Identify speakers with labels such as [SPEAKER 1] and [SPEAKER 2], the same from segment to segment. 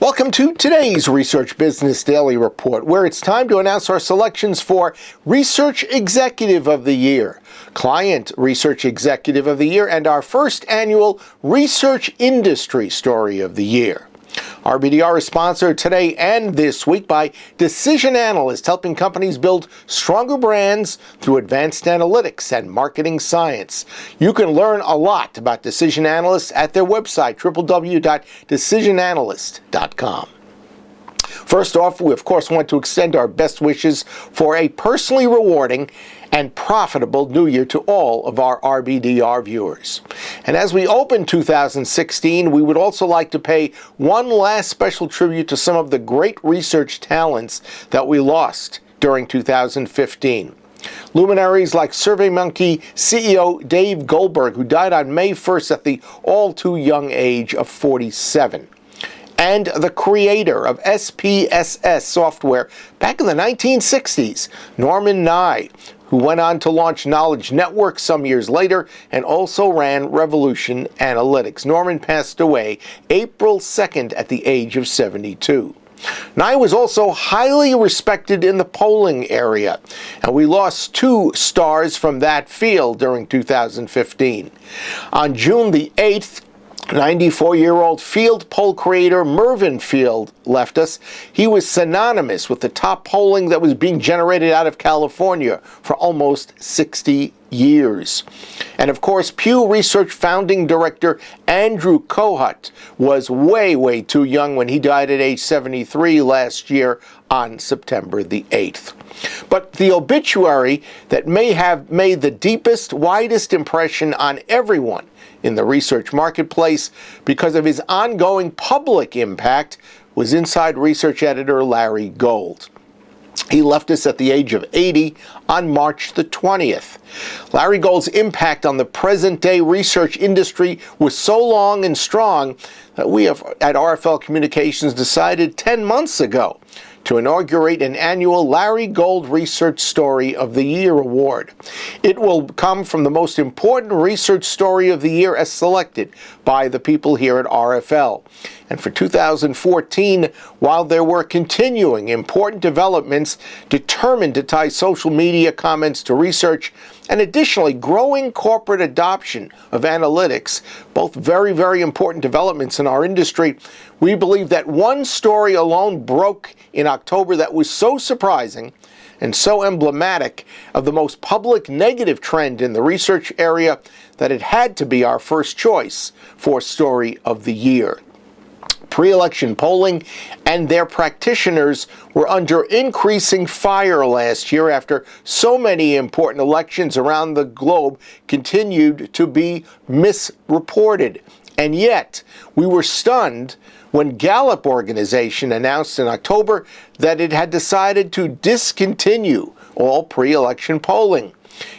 [SPEAKER 1] Welcome to today's Research Business Daily Report, where it's time to announce our selections for Research Executive of the Year, Client Research Executive of the Year, and our first annual Research Industry Story of the Year. RBDR is sponsored today and this week by Decision Analyst, helping companies build stronger brands through advanced analytics and marketing science. You can learn a lot about Decision Analyst at their website, www.decisionanalyst.com. First off, we of course want to extend our best wishes for a personally rewarding and profitable new year to all of our RBDR viewers. And as we open 2016, we would also like to pay one last special tribute to some of the great research talents that we lost during 2015. Luminaries like SurveyMonkey CEO Dave Goldberg, who died on May 1st at the all-too-young age of 47. And the creator of SPSS software back in the 1960s, Norman Nye, who went on to launch Knowledge Network some years later and also ran Revolution Analytics. Norman passed away April 2nd at the age of 72. Nye was also highly respected in the polling area, and we lost two stars from that field during 2015. On June the 8th, 94-year-old field poll creator Mervyn Field left us. He was synonymous with the top polling that was being generated out of California for almost 60 years. And of course, Pew Research founding director Andrew Kohut was way too young when he died at age 73 last year on September the 8th. But the obituary that may have made the deepest, widest impression on everyone in the research marketplace because of his ongoing public impact was inside research editor Larry Gold. He left us at the age of 80 on March the 20th. Larry Gold's impact on the present-day research industry was so long and strong that we at RFL Communications decided 10 months ago to inaugurate an annual Larry Gold Research Story of the Year award. It will come from the most important research story of the year as selected by the people here at RFL. And for 2014, while there were continuing important developments determined to tie social media comments to research, and additionally growing corporate adoption of analytics, both very important developments in our industry, we believe that one story alone broke in October that was so surprising and so emblematic of the most public negative trend in the research area that it had to be our first choice for Story of the Year. Pre-election polling and their practitioners were under increasing fire last year after so many important elections around the globe continued to be misreported. And yet, we were stunned when Gallup organization announced in October that it had decided to discontinue all pre-election polling.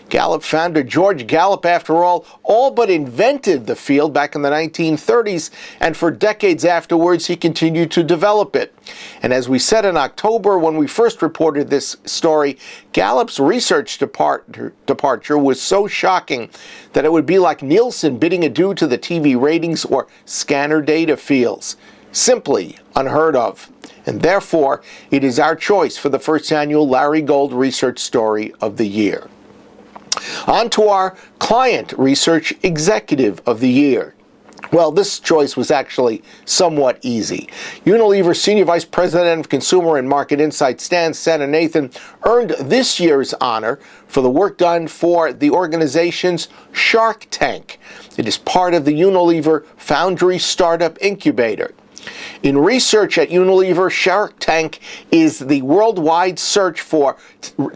[SPEAKER 1] Gallup founder George Gallup, after all but invented the field back in the 1930s, and for decades afterwards he continued to develop it. And as we said in October when we first reported this story, Gallup's research departure was so shocking that it would be like Nielsen bidding adieu to the TV ratings or scanner data fields. Simply unheard of. And therefore, it is our choice for the first annual Larry Gold Research Story of the Year. On to our Client Research Executive of the Year. Well, this choice was actually somewhat easy. Unilever Senior Vice President of Consumer and Market Insights Stan Sananathan earned this year's honor for the work done for the organization's Shark Tank. It is part of the Unilever Foundry Startup Incubator. In research at Unilever, Shark Tank is the worldwide search for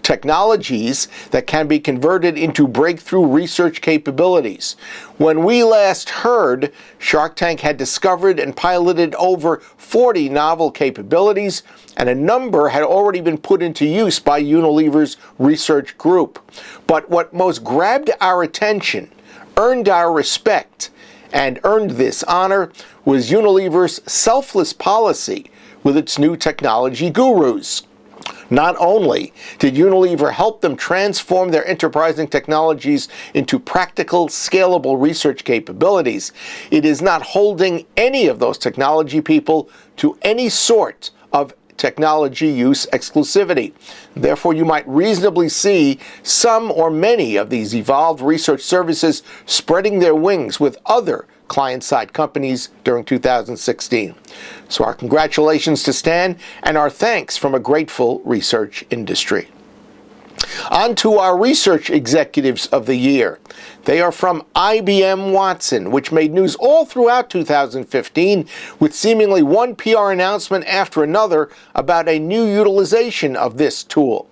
[SPEAKER 1] technologies that can be converted into breakthrough research capabilities. When we last heard, Shark Tank had discovered and piloted over 40 novel capabilities, and a number had already been put into use by Unilever's research group. But what most grabbed our attention, earned our respect, and earned this honor was Unilever's selfless policy with its new technology gurus. Not only did Unilever help them transform their enterprising technologies into practical, scalable research capabilities, it is not holding any of those technology people to any sort of technology use exclusivity. Therefore, you might reasonably see some or many of these evolved research services spreading their wings with other client-side companies during 2016. So our congratulations to Stan and our thanks from a grateful research industry. On to our research executives of the year. They are from IBM Watson, which made news all throughout 2015 with seemingly one PR announcement after another about a new utilization of this tool.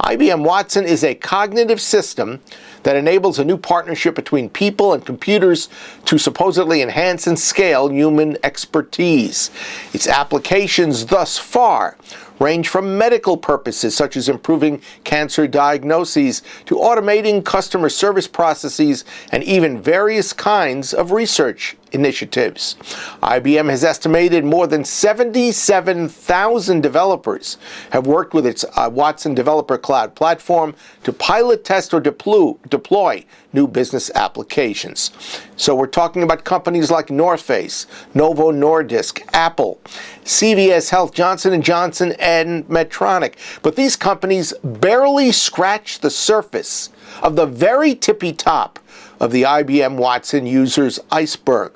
[SPEAKER 1] IBM Watson is a cognitive system that enables a new partnership between people and computers to supposedly enhance and scale human expertise. Its applications thus far range from medical purposes, such as improving cancer diagnoses, to automating customer service processes, and even various kinds of research initiatives. IBM has estimated more than 77,000 developers have worked with its Watson Developer Cloud platform to pilot, test, or deploy new business applications. So we're talking about companies like North Face, Novo Nordisk, Apple, CVS Health, Johnson & Johnson, and Medtronic. But these companies barely scratch the surface of the very tippy top of the IBM Watson users' iceberg.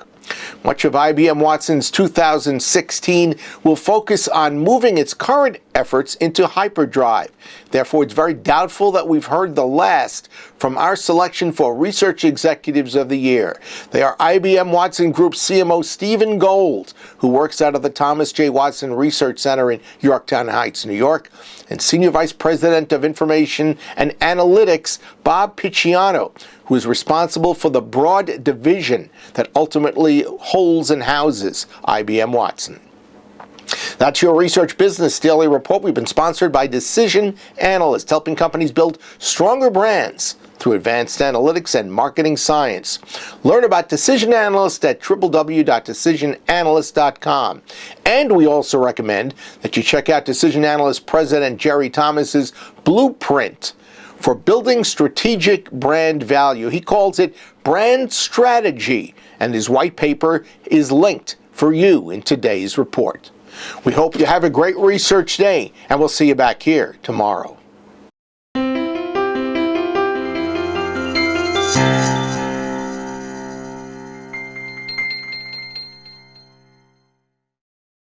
[SPEAKER 1] Much of IBM Watson's 2016 will focus on moving its current efforts into hyperdrive. Therefore, it's very doubtful that we've heard the last from our selection for Research Executives of the Year. They are IBM Watson Group CMO Stephen Gold, who works out of the Thomas J. Watson Research Center in Yorktown Heights, New York, and Senior Vice President of Information and Analytics, Bob Picciano, who is responsible for the broad division that ultimately holds and houses IBM Watson. That's your Research Business Daily Report. We've been sponsored by Decision Analyst, helping companies build stronger brands through advanced analytics and marketing science. Learn about Decision Analyst at www.decisionanalyst.com. And we also recommend that you check out Decision Analyst President Jerry Thomas's blueprint for building strategic brand value. He calls it brand strategy, and his white paper is linked for you in today's report. We hope you have a great research day, and we'll see you back here tomorrow.